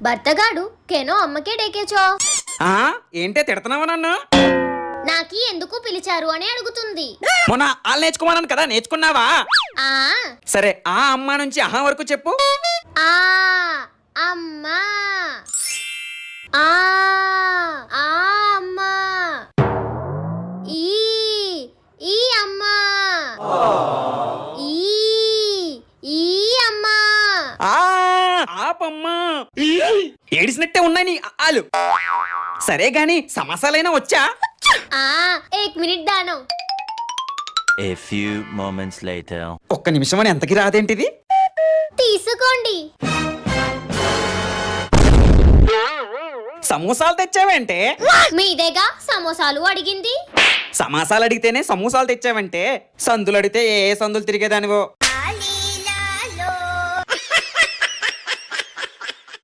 భర్తగాడు కేనో అమ్మకే డేకేచో. ఏంటే తిడుతున్నావా నన్ను? నాకి ఎందుకు పిలిచారు అని అడుగుతుంది. మొన్న వాళ్ళు నేర్చుకోమన్నాను కదా, నేర్చుకున్నావా? ఆ సరే, ఆ అమ్మ నుంచి అహా వరకు చెప్పు. ఆ అమ్మా, ఆ ఆ అమ్మా, ఈ ఈ అమ్మా, ఈ ఈ అమ్మా. ఆపమ్మా, ఏడిసినట్టే ఉన్నాయి నీ ఆలు. సరే గాని సమాసాలైనా వచ్చా? ఏక్ మినిట్ దానం. A few moments later. ఒక్క నిమిషం అని ఎంతకి రాదేంటిది? తీసుకోండి. సమోసాలు తెచ్చావంటే? మీదేగా సమోసాలు అడిగింది. సమాసాలు అడిగితేనే సమోసాలు తెచ్చావంటే, సందులు అడిగితే ఏ సందులు తిరిగేదానివో.